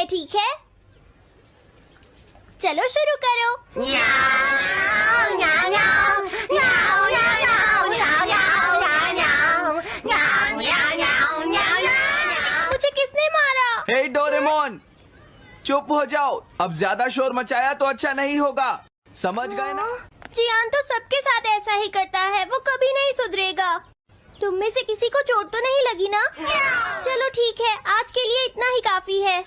हैं, ठीक है? चलो शुरू करो। मुझे किसने मारा? हे डोरेमोन, चुप हो जाओ। अब ज्यादा शोर मचाया तो अच्छा नहीं होगा, समझ गए ना? जियान तो सबके साथ ऐसा ही करता है, वो कभी नहीं सुधरेगा। तुम में से किसी को चोट तो नहीं लगी ना? चलो ठीक है, आज के लिए इतना ही काफी है।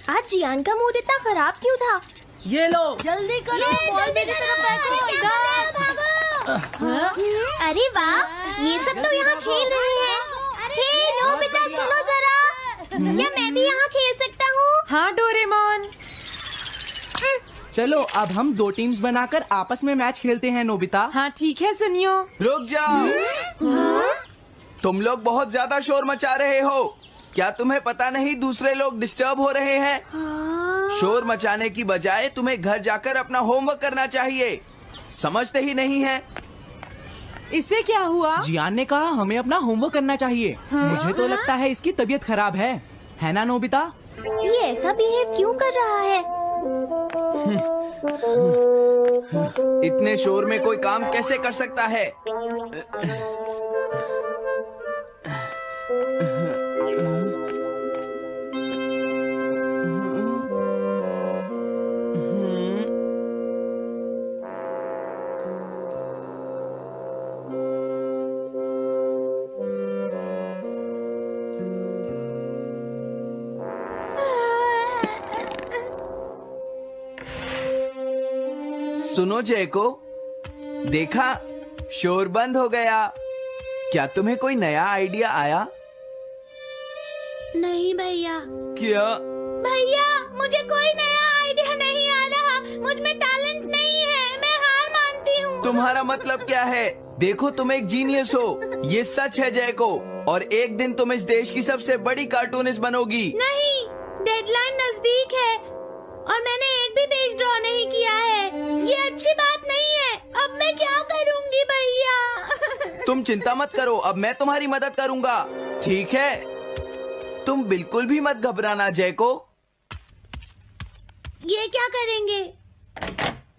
आज जियान का मूड इतना खराब क्यों था? ये लो। जल्दी करो, पौधे की तरफ भागो। अरे वाह, ये सब तो यहाँ खेल रहे हैं। हे नोबिता, सुनो जरा, क्या मैं भी यहाँ खेल सकता हूँ? हाँ डोरेमोन। चलो अब हम 2 टीम्स बनाकर आपस में मैच खेलते हैं नोबिता। हाँ ठीक है, सुनियो। रुक जाओ। तुम लोग बहुत ज्यादा शोर मचा रहे हो। क्या तुम्हें पता नहीं दूसरे लोग डिस्टर्ब हो रहे हैं? शोर मचाने की बजाय तुम्हें घर जाकर अपना होमवर्क करना चाहिए। समझते ही नहीं है? इससे क्या हुआ? जियान ने कहा हमें अपना होमवर्क करना चाहिए। मुझे तो लगता है इसकी तबीयत खराब है ना नोबिता? ये ऐसा बिहेव क्यों कर रहा है? इतने शोर में कोई काम कैसे कर सकता है? सुनो जयको, देखा, शोर बंद हो गया। क्या तुम्हें कोई नया आइडिया आया? नहीं भैया। क्या? भैया, मुझे कोई नया आइडिया नहीं आ रहा। मुझ में टैलेंट नहीं है, मैं हार मानती हूँ। तुम्हारा मतलब क्या है? देखो, तुम एक जीनियस हो, ये सच है जयको। और एक दिन तुम इस देश की सबसे बड़ी कार्टूनिस्ट बनोगी। नहीं, डेडलाइन नजदीक है और मैंने एक भी पेज ड्रॉ नहीं किया है। ये अच्छी बात नहीं है। अब मैं क्या करूँगी भैया? तुम चिंता मत करो, अब मैं तुम्हारी मदद करूँगा, ठीक है? तुम बिल्कुल भी मत घबराना जयको। ये क्या करेंगे?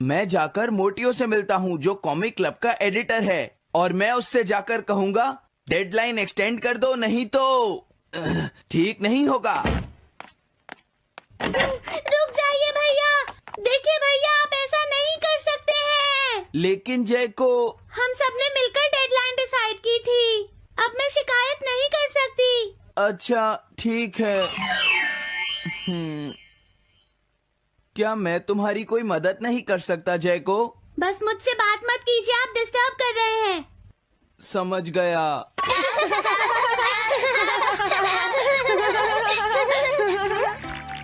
मैं जाकर मोटियो से मिलता हूँ, जो कॉमिक क्लब का एडिटर है, और मैं उससे जाकर कहूँगा डेडलाइन एक्सटेंड कर दो, नहीं तो ठीक नहीं होगा। रुक जाइए भैया। देखिए भैया, आप ऐसा नहीं कर सकते हैं। लेकिन जयको, हम सबने मिलकर डेडलाइन डिसाइड की थी। अब मैं शिकायत नहीं कर सकती। अच्छा ठीक है। क्या मैं तुम्हारी कोई मदद नहीं कर सकता जयको? बस मुझसे बात मत कीजिए, आप डिस्टर्ब कर रहे हैं। समझ गया।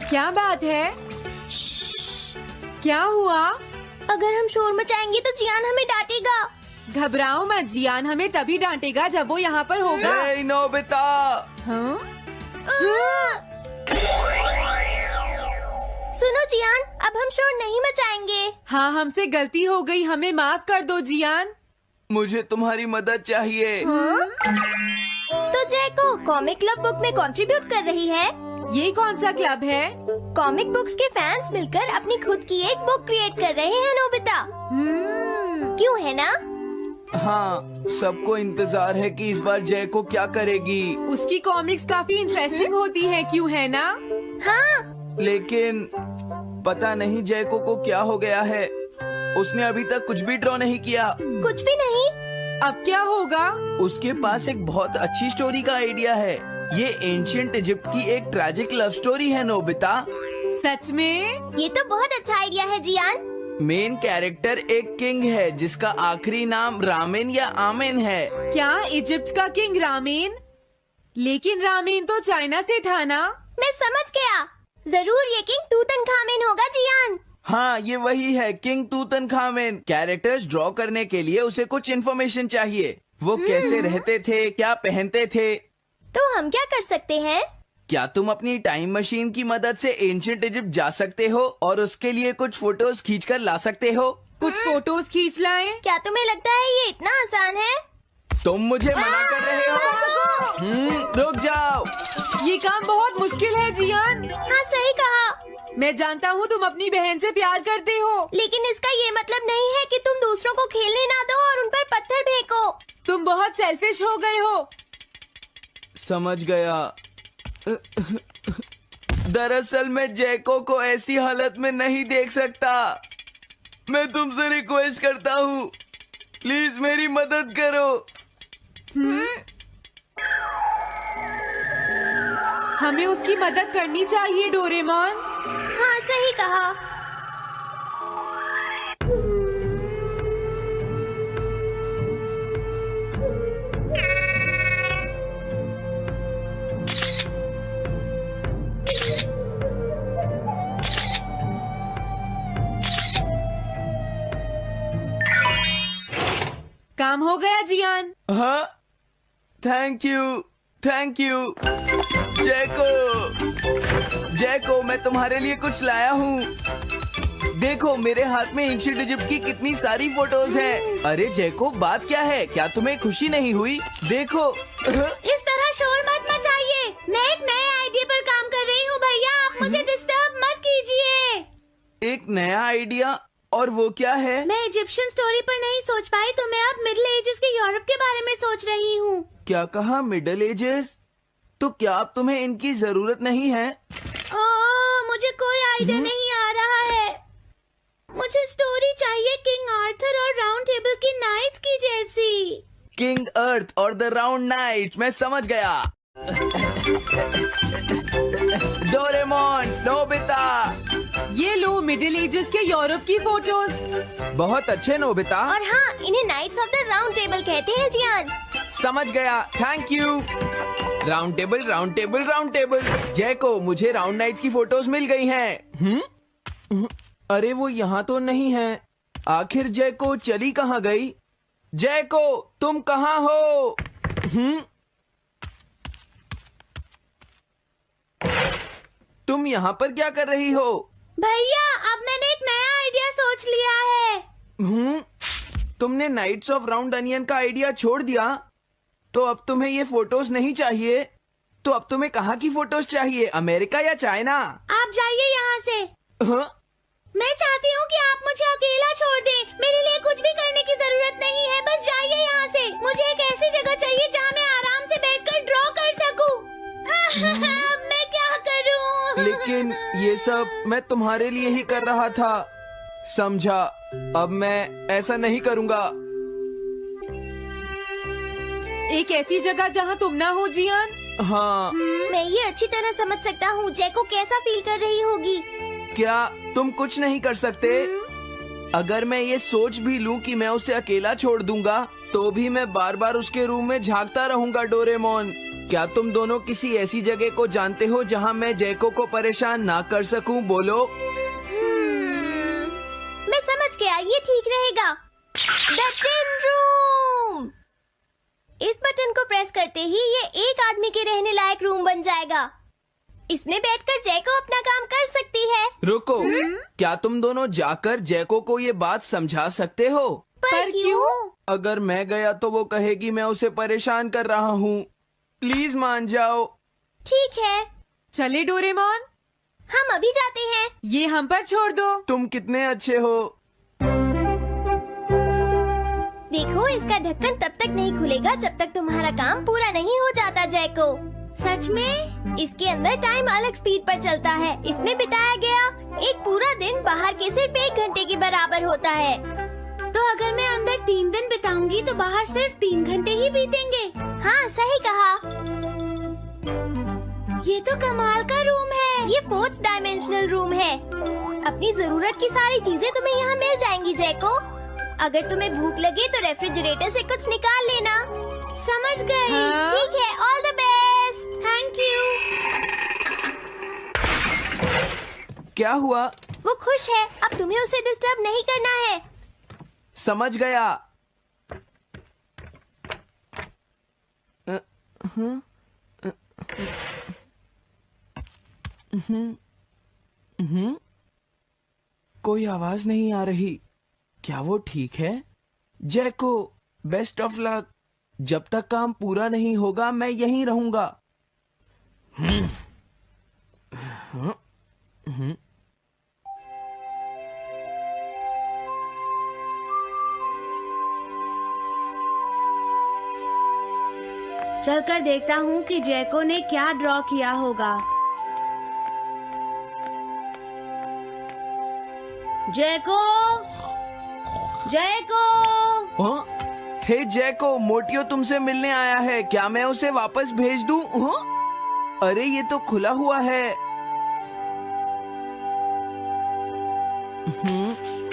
क्या बात है? क्या हुआ? अगर हम शोर मचाएंगे तो जियान हमें डांटेगा। घबराओ मत, जियान हमें तभी डांटेगा जब वो यहाँ पर होगा। हे नोबिता। हाँ? सुनो जियान, अब हम शोर नहीं मचाएंगे। हाँ, हमसे गलती हो गई, हमें माफ कर दो जियान। मुझे तुम्हारी मदद चाहिए। तो जयको कॉमिक क्लब बुक में कंट्रीब्यूट कर रही है। ये कौन सा क्लब है? कॉमिक बुक्स के फैंस मिलकर अपनी खुद की एक बुक क्रिएट कर रहे हैं नोबिता। क्यों है ना? हाँ, सबको इंतजार है कि इस बार जयको क्या करेगी। उसकी कॉमिक्स काफी इंटरेस्टिंग होती है, क्यों है ना? हाँ। लेकिन पता नहीं जयको को क्या हो गया है। उसने अभी तक कुछ भी ड्रॉ नहीं किया। कुछ भी नहीं? अब क्या होगा? उसके पास एक बहुत अच्छी स्टोरी का आइडिया है। ये एंशिएंट इजिप्ट की एक ट्रैजिक लव स्टोरी है नोबिता। सच में? ये तो बहुत अच्छा आइडिया है जियान। मेन कैरेक्टर एक किंग है जिसका आखिरी नाम रामेन या आमेन है। क्या इजिप्ट का किंग रामेन? लेकिन रामेन तो चाइना से था ना? मैं समझ गया, जरूर ये किंग तूतनखामेन होगा जियान। हाँ, ये वही है, किंग तूतनखामेन। कैरेक्टर्स ड्रॉ करने के लिए उसे कुछ इन्फॉर्मेशन चाहिए। वो कैसे रहते थे, क्या पहनते थे। तो हम क्या कर सकते हैं? क्या तुम अपनी टाइम मशीन की मदद से एंशिएंट इजिप्ट जा सकते हो और उसके लिए कुछ फोटोज खींचकर ला सकते हो? कुछ फोटोज खींच लाएं? क्या तुम्हें लगता है ये इतना आसान है? तुम मुझे मना कर रहे हो? रुक जाओ। ये काम बहुत मुश्किल है जियान। हाँ सही कहा, मैं जानता हूँ तुम अपनी बहन से प्यार करते हो, लेकिन इसका ये मतलब नहीं है कि तुम दूसरों को खेलने ना दो और उन पर पत्थर फेंको। तुम बहुत सेल्फिश हो गए हो। समझ गया। दरअसल मैं जैको को ऐसी हालत में नहीं देख सकता। मैं तुमसे रिक्वेस्ट करता हूँ, प्लीज मेरी मदद करो। हमें उसकी मदद करनी चाहिए डोरेमोन। हाँ सही कहा। काम हो गया जियान। हाँ, थैंक यू, थैंक यू। जैको, मैं तुम्हारे लिए कुछ लाया हूँ। देखो मेरे हाथ में एंशिएंट इजिप्ट की कितनी सारी फोटोज हैं। अरे जैको, बात क्या है? क्या तुम्हें खुशी नहीं हुई? देखो। इस तरह शोर मत मचाइए। मैं एक नए आइडिया पर काम कर रही हूँ भैया, आप मुझे डिस्टर्ब मत कीजिए। एक नया आइडिया? और वो क्या है? मैं इजिप्शियन स्टोरी पर नहीं सोच पाई तो मैं अब मिडिल एजेस के यूरोप के बारे में सोच रही हूँ। क्या कहा? Middle ages? तो क्या अब तुम्हें इनकी जरूरत नहीं है? मुझे कोई आइडिया नहीं आ रहा है। मुझे स्टोरी चाहिए किंग आर्थर और राउंड टेबल की नाइट्स की जैसी। किंग अर्थ और द राउंड नाइट, मैं समझ गया। Doraemon, Nobita. ये लो मिडिल एजेस के यूरोप की फोटोज। बहुत अच्छे नोबिता। और हाँ, इन्हें knights of the round table कहते हैं जियान। समझ गया, thank you. Round table, round table, round table. जैको, मुझे राउंड नाइट्स की फोटोज मिल गई हैं। अरे वो यहाँ तो नहीं है। आखिर जैको चली कहाँ गई? जैको, तुम कहाँ हो? तुम यहाँ पर क्या कर रही हो? भैया, अब मैंने एक नया आइडिया सोच लिया है। तुमने नाइट्स ऑफ राउंड अनियन का आइडिया छोड़ दिया? तो अब तुम्हें ये फोटोज नहीं चाहिए? तो अब तुम्हें कहाँ की फोटोज चाहिए? अमेरिका या चाइना? आप जाइए यहाँ से। हाँ? मैं चाहती हूँ कि आप मुझे अकेला छोड़ दें। मेरे लिए कुछ भी करने की जरूरत नहीं है, बस जाइए यहाँ से। मुझे एक ऐसी जगह चाहिए जहाँ मैं आराम से बैठकर ड्रॉ कर सकूँ। अब मैं क्या करूँ? लेकिन ये सब मैं तुम्हारे लिए ही कर रहा था, समझा? अब मैं ऐसा नहीं करूँगा। एक ऐसी जगह जहाँ तुम ना हो जियान। हाँ। मैं ये अच्छी तरह समझ सकता हूँ जैको कैसा फील कर रही होगी। क्या तुम कुछ नहीं कर सकते? अगर मैं ये सोच भी लूं कि मैं उसे अकेला छोड़ दूंगा, तो भी मैं बार बार उसके रूम में झांकता रहूंगा। डोरेमोन, क्या तुम दोनों किसी ऐसी जगह को जानते हो जहां मैं जैको को परेशान ना कर सकूं? बोलो। मैं समझ गया, ये ठीक रहेगा। The tin room. इस बटन को प्रेस करते ही ये एक आदमी के रहने लायक रूम बन जाएगा। इसमें बैठकर जैको अपना काम कर सकती है। रुको, क्या तुम दोनों जाकर जैको को ये बात समझा सकते हो? पर क्यों? अगर मैं गया तो वो कहेगी मैं उसे परेशान कर रहा हूँ। प्लीज मान जाओ। ठीक है, चले डोरेमोन, हम अभी जाते हैं। ये हम पर छोड़ दो। तुम कितने अच्छे हो। देखो, इसका ढक्कन तब तक नहीं खुलेगा जब तक तुम्हारा काम पूरा नहीं हो जाता जैको। सच में? इसके अंदर टाइम अलग स्पीड पर चलता है। इसमें बिताया गया एक पूरा दिन बाहर के सिर्फ 1 घंटे के बराबर होता है। तो अगर मैं अंदर 3 दिन बिताऊंगी तो बाहर सिर्फ 3 घंटे ही बीतेंगे। हाँ सही कहा। ये तो कमाल का रूम है। ये 4th डायमेंशनल रूम है। अपनी जरूरत की सारी चीजें तुम्हें यहाँ मिल जाएंगी जैको। अगर तुम्हें भूख लगे तो रेफ्रिजरेटर से कुछ निकाल लेना। समझ गई। हाँ? ठीक है, all the best. Thank you. क्या हुआ? वो खुश है, अब तुम्हें उसे डिस्टर्ब नहीं करना है। समझ गया। कोई आवाज नहीं आ रही। क्या वो ठीक है? जैको, बेस्ट ऑफ लक। जब तक काम पूरा नहीं होगा मैं यहीं रहूंगा। चलकर देखता हूँ कि जैको ने क्या ड्रॉ किया होगा। जैको, जैको। हाँ? हे जैको, मोटियो तुमसे मिलने आया है, क्या मैं उसे वापस भेज दूं? हाँ? अरे ये तो खुला हुआ है।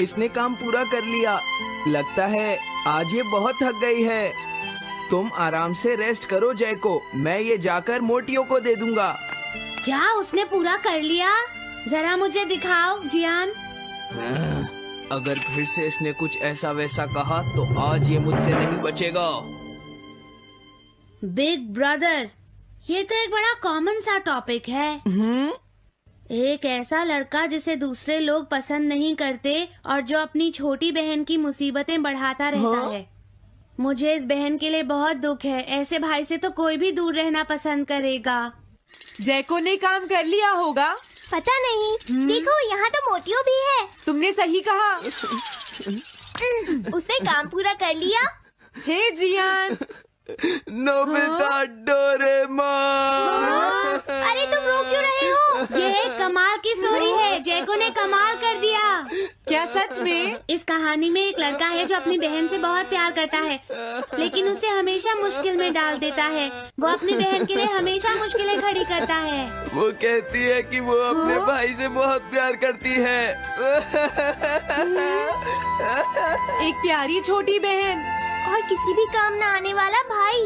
इसने काम पूरा कर लिया। लगता है आज ये बहुत थक गई है। तुम आराम से रेस्ट करो जैको, मैं ये जाकर मोटियो को दे दूंगा। क्या उसने पूरा कर लिया? जरा मुझे दिखाओ जियान। अगर फिर से इसने कुछ ऐसा वैसा कहा तो आज ये मुझसे नहीं बचेगा। बिग ब्रदर, ये तो एक बड़ा कॉमन सा टॉपिक है। एक ऐसा लड़का जिसे दूसरे लोग पसंद नहीं करते और जो अपनी छोटी बहन की मुसीबतें बढ़ाता रहता है। मुझे इस बहन के लिए बहुत दुख है। ऐसे भाई से तो कोई भी दूर रहना पसंद करेगा। जैको ने काम कर लिया होगा। पता नहीं। देखो यहाँ तो मोटियो भी है। तुमने सही कहा। उसने काम पूरा कर लिया। Hey Gian. Nobita, Doraemon. अरे तुम रो क्यों रहे हो? ये एक कमाल की स्टोरी है। जैको ने कमाल कर दिया। क्या सच में? इस कहानी में एक लड़का है जो अपनी बहन से बहुत प्यार करता है, लेकिन उसे हमेशा मुश्किल में डाल देता है। वो अपनी बहन के लिए हमेशा मुश्किलें खड़ी करता है। वो कहती है कि वो अपने भाई से बहुत प्यार करती है। एक प्यारी छोटी बहन और किसी भी काम न आने वाला भाई।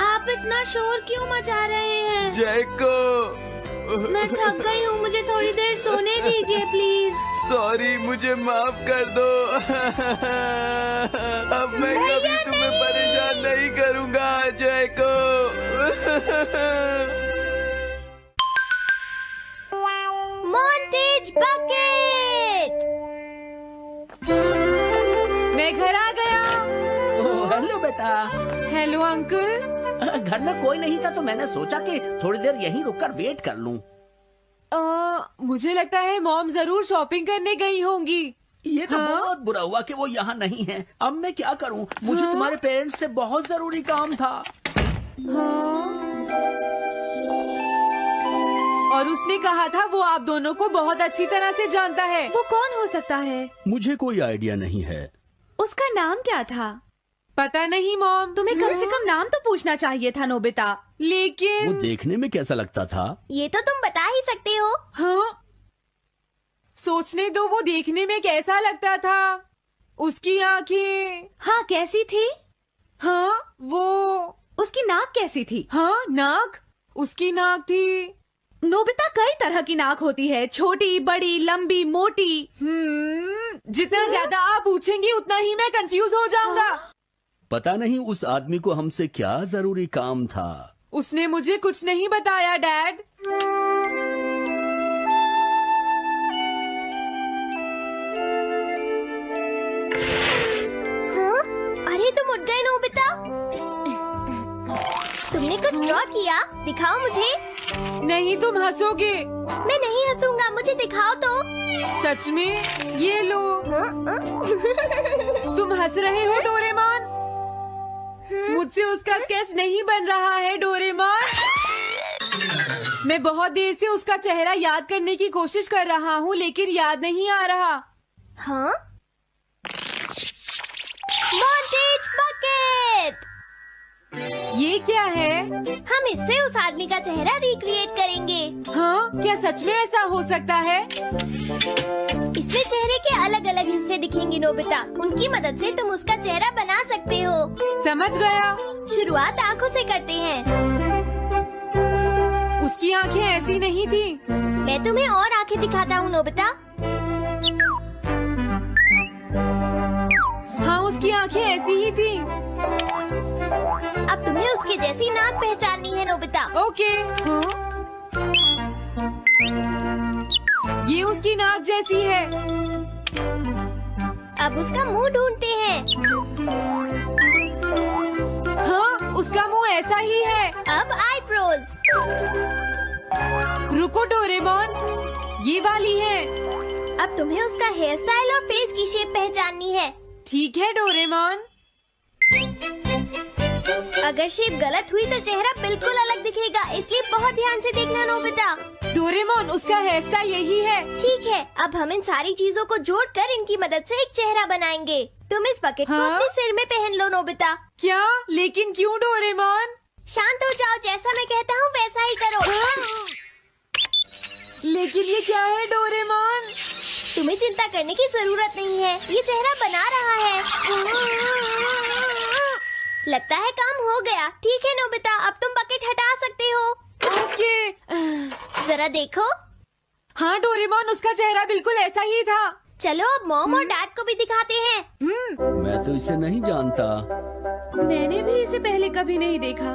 आप इतना शोर क्यों मचा रहे हैं? जैको, मैं थक गई हूँ, मुझे थोड़ी देर सोने दीजिए प्लीज। सॉरी, मुझे माफ कर दो। अब मैं कभी तुम्हें परेशान नहीं करूँगा जैको। Montage bucket. मैं घर आ गया। ओह, हेलो बेटा। Hello uncle. घर में कोई नहीं था तो मैंने सोचा कि थोड़ी देर यहीं रुककर वेट कर लूं। मुझे लगता है मॉम जरूर शॉपिंग करने गई होंगी। ये तो बहुत बुरा हुआ कि वो यहाँ नहीं है। अब मैं क्या करूं? मुझे तुम्हारे पेरेंट्स से बहुत जरूरी काम था। और उसने कहा था वो आप दोनों को बहुत अच्छी तरह से जानता है। वो कौन हो सकता है? मुझे कोई आइडिया नहीं है। उसका नाम क्या था? पता नहीं मॉम। तुम्हें कम से कम नाम तो पूछना चाहिए था नोबिता। वो लेकिन देखने में कैसा लगता था? ये तो तुम बता ही सकते हो। हाँ, सोचने दो। वो देखने में कैसा लगता था? उसकी आंखें। हाँ, कैसी थी? हाँ, वो। उसकी नाक कैसी थी? हाँ, नाक। उसकी नाक थी। नोबिता, कई तरह की नाक होती है, छोटी, बड़ी, लंबी, मोटी। जितना ज्यादा आप पूछेंगी उतना ही मैं कंफ्यूज हो जाऊंगा। पता नहीं उस आदमी को हमसे क्या जरूरी काम था। उसने मुझे कुछ नहीं बताया डैड। हाँ? अरे तुम उठ गए नोबिता। तुमने कुछ ड्रॉ किया? दिखाओ मुझे। नहीं, तुम हंसोगे। मैं नहीं हंसूंगा, मुझे दिखाओ तो। सच में? ये लो। तुम हंस रहे हो डोरेमोन? मुझसे उसका स्केच नहीं बन रहा है डोरेमोन। मैं बहुत देर से उसका चेहरा याद करने की कोशिश कर रहा हूँ लेकिन याद नहीं आ रहा। हाँ? Montage bucket. ये क्या है? हम इससे उस आदमी का चेहरा रिक्रिएट करेंगे। हाँ, क्या सच में ऐसा हो सकता है? इसमें चेहरे के अलग अलग हिस्से दिखेंगे नोबिता। उनकी मदद से तुम उसका चेहरा बना सकते हो। समझ गया। शुरुआत आँखों से करते हैं। उसकी आंखें ऐसी नहीं थी। मैं तुम्हें और आँखें दिखाता हूँ नोबिता। हाँ, उसकी आंखें ऐसी ही थी। अब तुम्हें उसके जैसी नाक पहचाननी है नोबिता। ओके। हाँ? ये उसकी नाक जैसी है। अब उसका मुंह ढूंढते हैं। उसका मुंह ऐसा ही है। अब आईब्रोज। रुको डोरेमोन, ये वाली है। अब तुम्हें उसका हेयर स्टाइल और फेस की शेप पहचाननी है। ठीक है डोरेमोन। अगर शेप गलत हुई तो चेहरा बिल्कुल अलग दिखेगा, इसलिए बहुत ध्यान से देखना नोबिता। डोरेमोन, उसका हेयर स्टाइल यही है। ठीक है, अब हम इन सारी चीजों को जोड़कर इनकी मदद से एक चेहरा बनाएंगे। तुम इस बकेट को हाँ? अपने सिर में पहन लो नोबिता। क्या? लेकिन क्यों डोरेमोन? शांत हो जाओ, जैसा मैं कहता हूँ वैसा ही करो। लेकिन ये क्या है डोरेमोन? तुम्हें चिंता करने की जरूरत नहीं है, ये चेहरा बना रहा है। लगता है काम हो गया। ठीक है नोबिता, अब तुम बकेट हटा सकते हो। ओके। जरा देखो। हाँ डोरेमोन, उसका चेहरा बिल्कुल ऐसा ही था। चलो अब मॉम और डैड को भी दिखाते हैं। मैं तो इसे नहीं जानता। मैंने भी इसे पहले कभी नहीं देखा।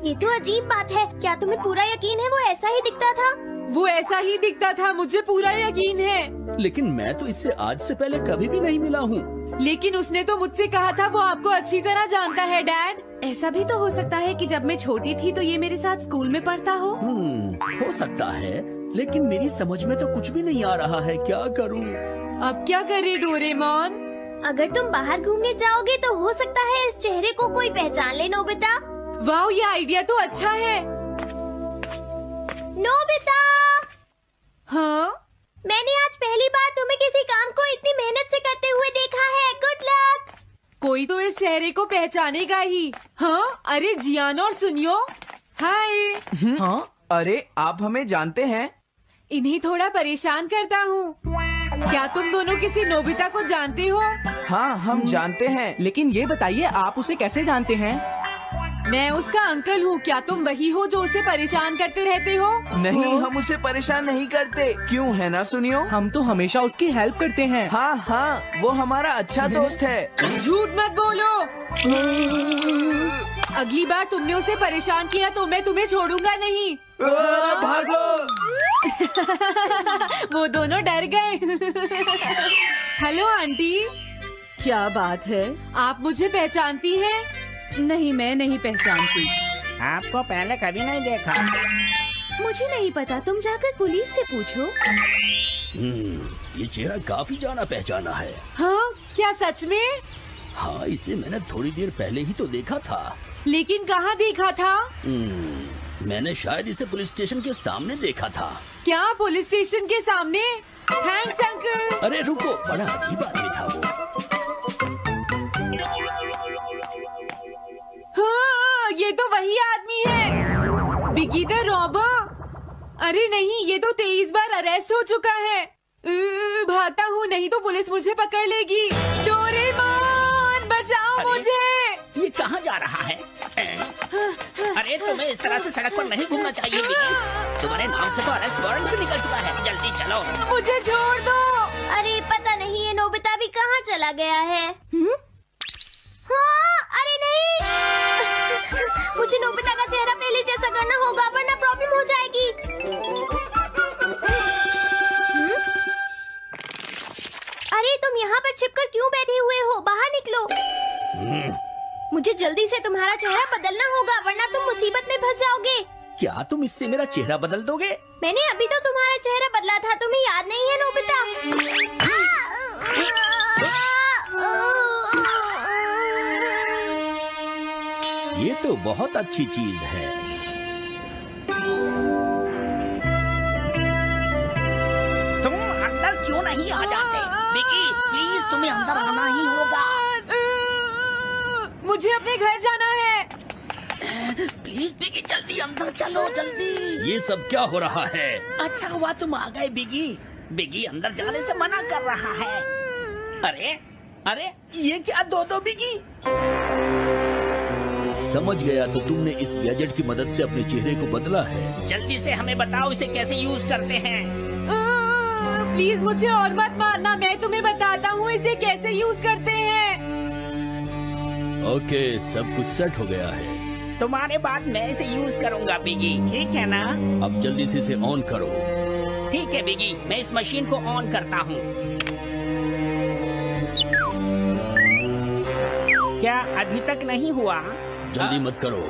ये तो अजीब बात है। क्या तुम्हें पूरा यकीन है वो ऐसा ही दिखता था? वो ऐसा ही दिखता था, मुझे पूरा यकीन है। लेकिन मैं तो इससे आज से पहले कभी भी नहीं मिला हूँ। लेकिन उसने तो मुझसे कहा था वो आपको अच्छी तरह जानता है डैड। ऐसा भी तो हो सकता है कि जब मैं छोटी थी तो ये मेरे साथ स्कूल में पढ़ता हो। हो सकता है, लेकिन मेरी समझ में तो कुछ भी नहीं आ रहा है। क्या करूँ? अब क्या करे डोरेमोन? अगर तुम बाहर घूमने जाओगे तो हो सकता है इस चेहरे को कोई पहचान ले नोबिता। वाह, ये आइडिया तो अच्छा है। नोबिता, हाँ? मैंने आज पहली बार तुम्हें किसी काम को इतनी मेहनत से करते हुए देखा है। Good luck. कोई तो इस चेहरे को पहचानेगा ही। हाँ? अरे जियान और सुनियो, हाय। हाँ, अरे आप हमें जानते हैं? इन्हें थोड़ा परेशान करता हूँ। क्या तुम दोनों किसी नोबिता को जानते हो? हाँ, हम जानते हैं। लेकिन ये बताइए आप उसे कैसे जानते हैं? मैं उसका अंकल हूँ। क्या तुम वही हो जो उसे परेशान करते रहते हो? नहीं, हम उसे परेशान नहीं करते। क्यों, है ना सुनियो? हम तो हमेशा उसकी हेल्प करते हैं। हाँ हाँ, वो हमारा अच्छा दोस्त है। झूठ मत बोलो। अगली बार तुमने उसे परेशान किया तो मैं तुम्हें छोड़ूंगा नहीं। भागो। वो दोनों डर गए। Hello aunty. क्या बात है? आप मुझे पहचानती हैं? नहीं, मैं नहीं पहचानती। आपको पहले कभी नहीं देखा। मुझे नहीं पता, तुम जाकर पुलिस से पूछो। ये चेहरा काफी जाना पहचाना है। हाँ? क्या सच में? हाँ, इसे मैंने थोड़ी देर पहले ही तो देखा था। लेकिन कहाँ देखा था? मैंने शायद इसे पुलिस स्टेशन के सामने देखा था। क्या पुलिस स्टेशन के सामने? Thanks uncle. अरे रुको, बड़ा अजीब आदमी था वो। हाँ, ये तो वही आदमी है, बिगी द रॉबर। अरे नहीं, ये तो 23 बार अरेस्ट हो चुका है। भागता हूँ, नहीं तो पुलिस मुझे पकड़ लेगी। डोरेमोन, बचाओ मुझे। ये कहाँ जा रहा है? अरे तुम्हें इस तरह से सड़क पर नहीं घूमना चाहिए बिगी। तुम्हारे नाम से तो अरेस्ट वारंट भी निकल चुका है। जल्दी चलो। मुझे छोड़ दो। अरे पता नहीं ये नोबिता भी कहाँ चला गया है। हाँ, अरे नहीं। मुझे नोबिता का चेहरा पहले जैसा करना होगा वरना प्रॉब्लम हो जाएगी। अरे तुम यहाँ पर छिपकर क्यों बैठे हुए हो? बाहर निकलो। मुझे जल्दी से तुम्हारा चेहरा बदलना होगा वरना तुम मुसीबत में फंस जाओगे। क्या तुम इससे मेरा चेहरा बदल दोगे? मैंने अभी तो तुम्हारा चेहरा बदला था, तुम्हें याद नहीं है नोबिता? ये तो बहुत अच्छी चीज है। तुम अंदर क्यों नहीं आ जाते? बिगी, प्लीज तुम्हें अंदर आना ही होगा। मुझे अपने घर जाना है। प्लीज बिगी, जल्दी अंदर चलो, जल्दी। ये सब क्या हो रहा है? अच्छा हुआ तुम आ गए बिगी। बिगी अंदर जाने से मना कर रहा है। अरे अरे, ये क्या दो बिगी? समझ गया, तो तुमने इस गैजेट की मदद से अपने चेहरे को बदला है। जल्दी से हमें बताओ इसे कैसे यूज करते हैं। प्लीज मुझे और मत मारना, मैं तुम्हें बताता हूँ इसे कैसे यूज करते हैं। ओके, सब कुछ सेट हो गया है। तुम्हारे बाद मैं इसे यूज करूँगा बिगी, ठीक है ना? अब जल्दी से इसे ऑन करो। ठीक है बिगी, मैं इस मशीन को ऑन करता हूँ। क्या अभी तक नहीं हुआ? जल्दी मत करो,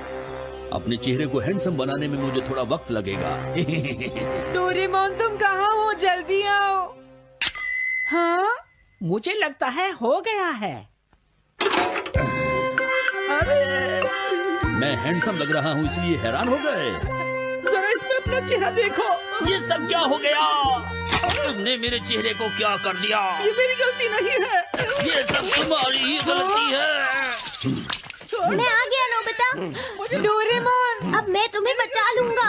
अपने चेहरे को हैंडसम बनाने में मुझे थोड़ा वक्त लगेगा। डोरेमोन तुम कहाँ हो, जल्दी आओ। हाँ मुझे लगता है हो गया है। मैं हैंडसम लग रहा हूँ इसलिए हैरान हो गए। जरा इसमें अपना चेहरा देखो। ये सब क्या हो गया? तुमने मेरे चेहरे को क्या कर दिया? ये मेरी गलती नहीं है, ये सब तुम्हारी ही गलती है। मैं आ गया नोबिता। डोरेमोन अब मैं तुम्हें बचा लूंगा।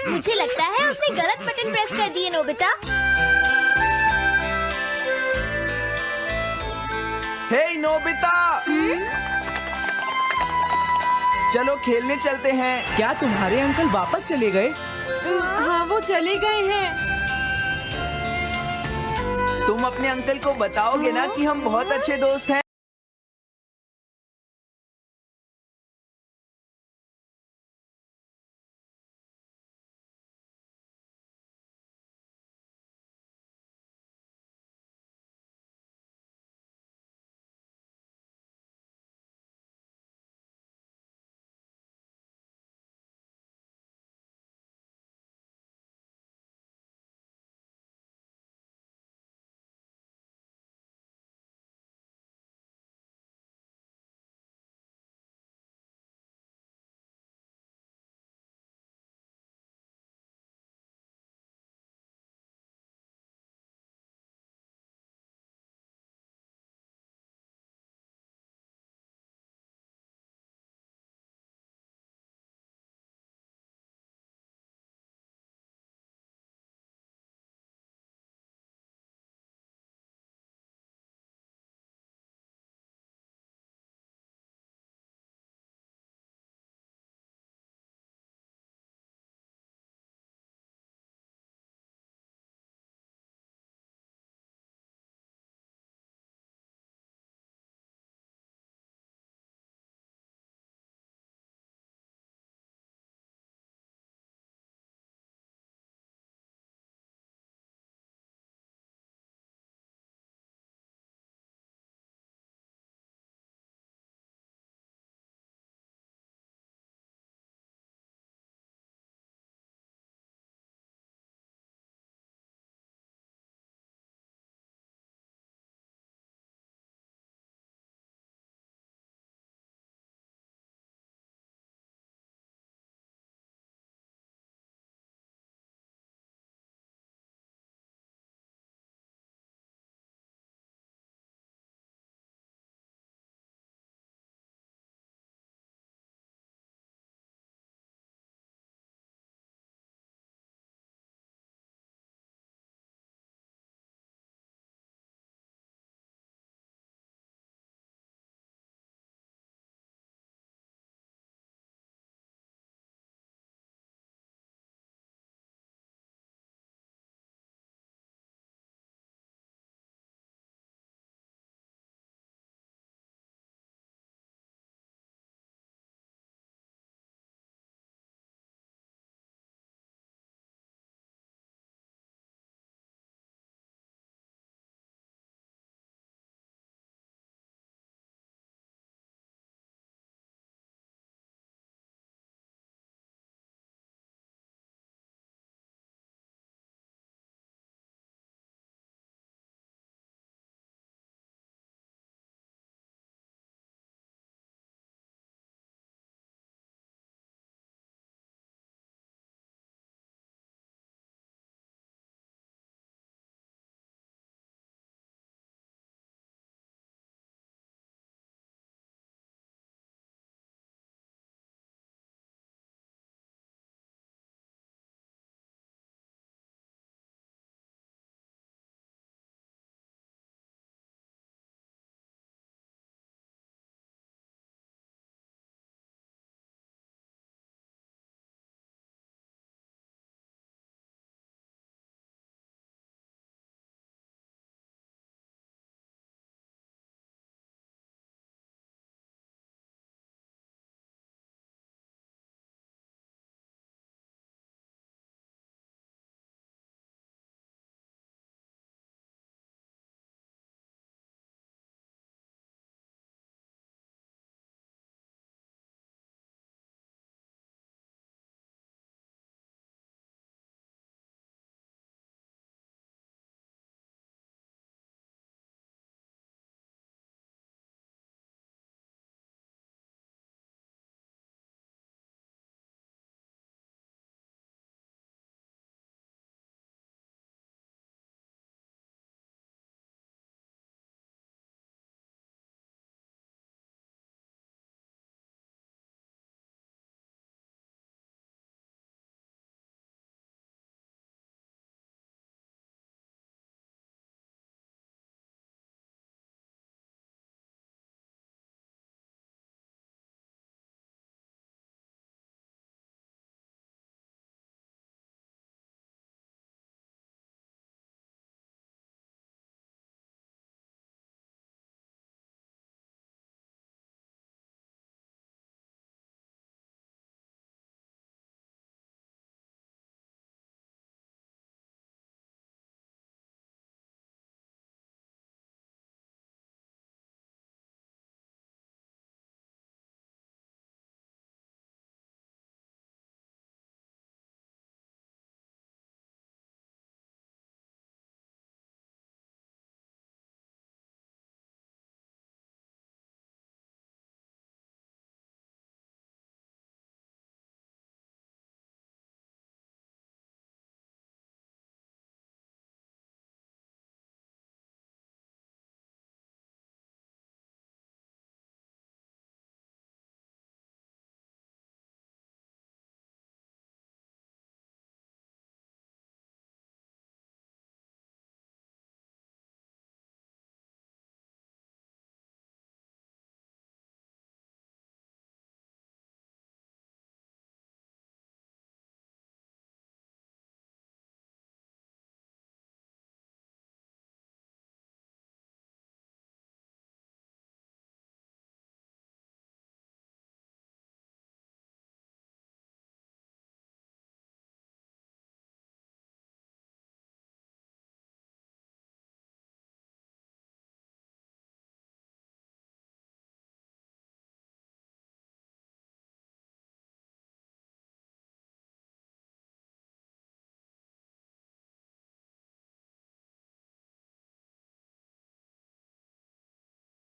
मुझे लगता है उसने गलत बटन प्रेस कर दिए नोबिता। हे नोबिता, चलो खेलने चलते हैं। क्या तुम्हारे अंकल वापस चले गए? हाँ वो चले गए हैं। तुम अपने अंकल को बताओगे ना कि हम बहुत अच्छे दोस्त हैं।